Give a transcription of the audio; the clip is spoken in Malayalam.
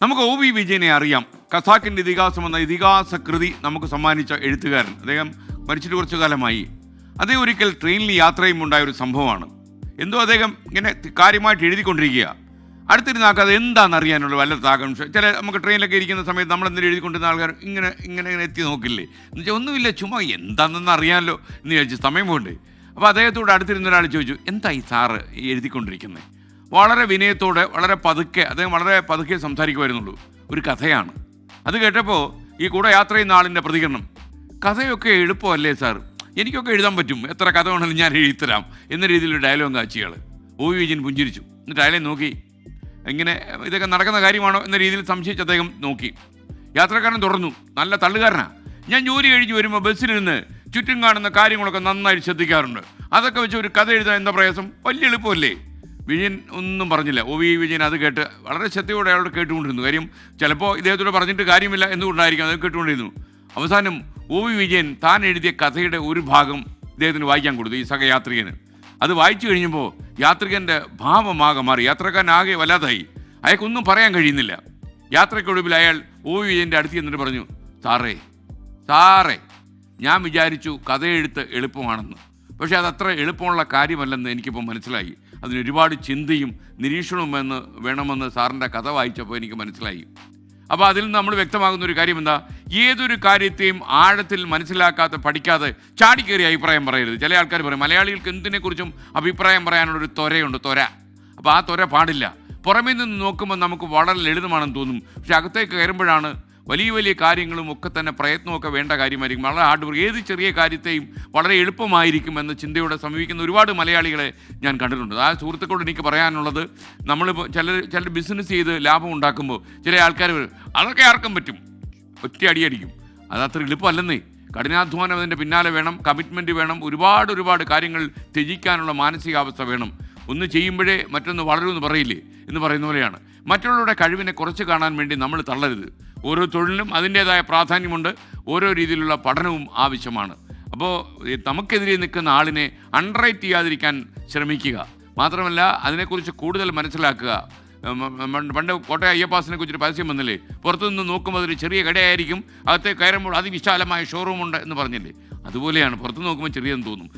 നമുക്ക് ഒ വി വിജയനെ അറിയാം. ഖസാക്കിൻ്റെ ഇതിഹാസം എന്ന ഇതിഹാസ കൃതി നമുക്ക് സമ്മാനിച്ച എഴുത്തുകാരൻ. അദ്ദേഹം മരിച്ചിട്ട് കുറച്ചു കാലമായി. അദ്ദേഹം ഒരിക്കൽ ട്രെയിനിൽ യാത്രയും ഉണ്ടായ ഒരു സംഭവമാണ്. എന്തോ അദ്ദേഹം ഇങ്ങനെ കാര്യമായിട്ട് എഴുതിക്കൊണ്ടിരിക്കുക. അടുത്തിരുന്ന ആൾക്ക് അത് എന്താണെന്ന് അറിയാനുള്ള വല്ലാത്ത ആകാംക്ഷ. നമുക്ക് ട്രെയിനിലൊക്കെ ഇരിക്കുന്ന സമയത്ത് നമ്മൾ എന്തെങ്കിലും എഴുതിക്കൊണ്ടിരുന്ന ആൾക്കാർ ഇങ്ങനെ ഇങ്ങനെ ഇങ്ങനെ എത്തി നോക്കില്ലേ എന്ന് വെച്ചാൽ ഒന്നുമില്ല, ചുമ്മാ എന്താണെന്ന് അറിയാമല്ലോ എന്ന് ചോദിച്ചു. സമയം പോകണ്ടേ. അപ്പോൾ അദ്ദേഹത്തോട് അടുത്തിരുന്ന ഒരാൾ ചോദിച്ചു, എന്താ ഈ സാറ് ഈ എഴുതിക്കൊണ്ടിരിക്കുന്നത്? വളരെ വിനയത്തോടെ അദ്ദേഹം വളരെ പതുക്കെ സംസാരിക്കുമായിരുന്നുള്ളൂ. ഒരു കഥയാണ്. അത് കേട്ടപ്പോൾ ഈ കൂടെ യാത്ര ചെയ്യുന്ന ആളിൻ്റെ പ്രതികരണം, കഥയൊക്കെ എളുപ്പമല്ലേ സാർ, എനിക്കൊക്കെ എഴുതാൻ പറ്റും, എത്ര കഥ വേണമെങ്കിലും ഞാൻ എഴുതിത്തരാം എന്ന രീതിയിലൊരു ഡയലോഗ് കാച്ചിയാൾ. ഒ വി വിജയൻ പുഞ്ചിരിച്ചു. എന്നിട്ട് അയാളെ നോക്കി, ഇങ്ങനെ ഇതൊക്കെ നടക്കുന്ന കാര്യമാണോ എന്ന രീതിയിൽ സംശയിച്ച് അദ്ദേഹം നോക്കി. യാത്രക്കാരൻ തുടർന്നു, നല്ല തള്ളുകാരനാണ്. ഞാൻ ജോലി കഴിഞ്ഞ് വരുമ്പോൾ ബസ്സിലിരുന്ന് ചുറ്റും കാണുന്ന കാര്യങ്ങളൊക്കെ നന്നായി ശ്രദ്ധിക്കാറുണ്ട്. അതൊക്കെ വെച്ച് ഒരു കഥ എഴുതാൻ എന്താ പ്രയാസം, വലിയ എളുപ്പമല്ലേ? വിജയൻ ഒന്നും പറഞ്ഞില്ല. ഒ വി വിജയൻ അത് കേട്ട് വളരെ ശ്രദ്ധയോടെ അയാളോട് കേട്ടുകൊണ്ടിരുന്നു. കാര്യം ചിലപ്പോൾ ഇദ്ദേഹത്തോട് പറഞ്ഞിട്ട് കാര്യമില്ല എന്നുകൊണ്ടായിരിക്കും അത് കേട്ടുകൊണ്ടിരുന്നു. അവസാനം ഒ വി വിജയൻ താൻ എഴുതിയ കഥയുടെ ഒരു ഭാഗം ഇദ്ദേഹത്തിന് വായിക്കാൻ കൊടുത്തു, ഈ സഹയാത്രികന്. അത് വായിച്ചു കഴിഞ്ഞപ്പോൾ യാത്രികൻ്റെ ഭാവമാകെ മാറി. യാത്രക്കാരൻ ആകെ വല്ലാതായി. അയാൾക്കൊന്നും പറയാൻ കഴിയുന്നില്ല. യാത്രയ്ക്കൊടുവിൽ അയാൾ ഒ വി വിജയൻ്റെ അടുത്ത് ചെന്നിട്ട് പറഞ്ഞു, സാറേ ഞാൻ വിചാരിച്ചു കഥ എഴുത്ത് എളുപ്പമാണെന്ന്. പക്ഷേ അതത്ര എളുപ്പമുള്ള കാര്യമല്ലെന്ന് എനിക്കിപ്പോൾ മനസ്സിലായി. അതിനൊരുപാട് ചിന്തയും നിരീക്ഷണവും വേണമെന്ന് സാറിൻ്റെ കഥ വായിച്ചപ്പോൾ എനിക്ക് മനസ്സിലായി. അപ്പോൾ അതിൽ നിന്ന് നമ്മൾ വ്യക്തമാകുന്ന ഒരു കാര്യം എന്താ, ഏതൊരു കാര്യത്തെയും ആഴത്തിൽ മനസ്സിലാക്കാതെ പഠിക്കാതെ ചാടിക്കേറി അഭിപ്രായം പറയരുത്. ചില ആൾക്കാർ പറയും മലയാളികൾക്ക് എന്തിനെക്കുറിച്ചും അഭിപ്രായം പറയാനുള്ളൊരു ത്വരയുണ്ട്, അപ്പോൾ ആ ത്വര പാടില്ല. പുറമേ നിന്ന് നോക്കുമ്പോൾ നമുക്ക് വളരെ ലളിതമാണെന്ന് തോന്നും. പക്ഷെ അകത്തേക്ക് കയറുമ്പോഴാണ് വലിയ കാര്യങ്ങളും ഒക്കെ തന്നെ പ്രയത്നമൊക്കെ വേണ്ട കാര്യമായിരിക്കും. വളരെ ഹാർഡ് വർക്ക്, ഏത് ചെറിയ കാര്യത്തെയും വളരെ എളുപ്പമായിരിക്കും എന്ന ചിന്തയോടെ സമീപിക്കുന്ന ഒരുപാട് മലയാളികളെ ഞാൻ കണ്ടിട്ടുണ്ട്. ആ സുഹൃത്തുക്കളോട് എനിക്ക് പറയാനുള്ളത്, നമ്മളിപ്പോൾ ചിലർ ബിസിനസ് ചെയ്ത് ലാഭം ഉണ്ടാക്കുമ്പോൾ ചില ആൾക്കാർ വരും, അതൊക്കെ ആർക്കും പറ്റും, ഒറ്റ അടിയടിക്കും. അതത്ര എളുപ്പമല്ലെന്നേ. കഠിനാധ്വാനം അതിൻ്റെ പിന്നാലെ വേണം, കമ്മിറ്റ്മെൻറ്റ് വേണം, ഒരുപാട് കാര്യങ്ങൾ ത്യജിക്കാനുള്ള മാനസികാവസ്ഥ വേണം. ഒന്ന് ചെയ്യുമ്പോഴേ മറ്റൊന്ന് വളരുമെന്ന് പറയില്ലേ എന്ന് പറയുന്ന പോലെയാണ്. മറ്റുള്ളവരുടെ കഴിവിനെ കുറച്ച് കാണാൻ വേണ്ടി നമ്മൾ തള്ളരുത്. ഓരോ തൊഴിലിനും അതിൻ്റേതായ പ്രാധാന്യമുണ്ട്. ഓരോ രീതിയിലുള്ള പഠനവും ആവശ്യമാണ്. അപ്പോൾ നമുക്കെതിരെ നിൽക്കുന്ന ആളിനെ അണ്ടർറേറ്റ് ചെയ്യാതിരിക്കാൻ ശ്രമിക്കുക. മാത്രമല്ല അതിനെക്കുറിച്ച് കൂടുതൽ മനസ്സിലാക്കുക. പണ്ട് കോട്ടയം അയ്യപ്പാസിനെ കുറിച്ചൊരു പരസ്യം വന്നില്ലേ, പുറത്തുനിന്ന് നോക്കുമ്പോൾ അതൊരു ചെറിയ കടയായിരിക്കും, അകത്തേക്ക് കയറുമ്പോൾ അതിവിശാലമായ ഷോറൂമുണ്ട് എന്ന് പറഞ്ഞില്ലേ. അതുപോലെയാണ്, പുറത്ത് നോക്കുമ്പോൾ ചെറിയെന്ന് തോന്നും.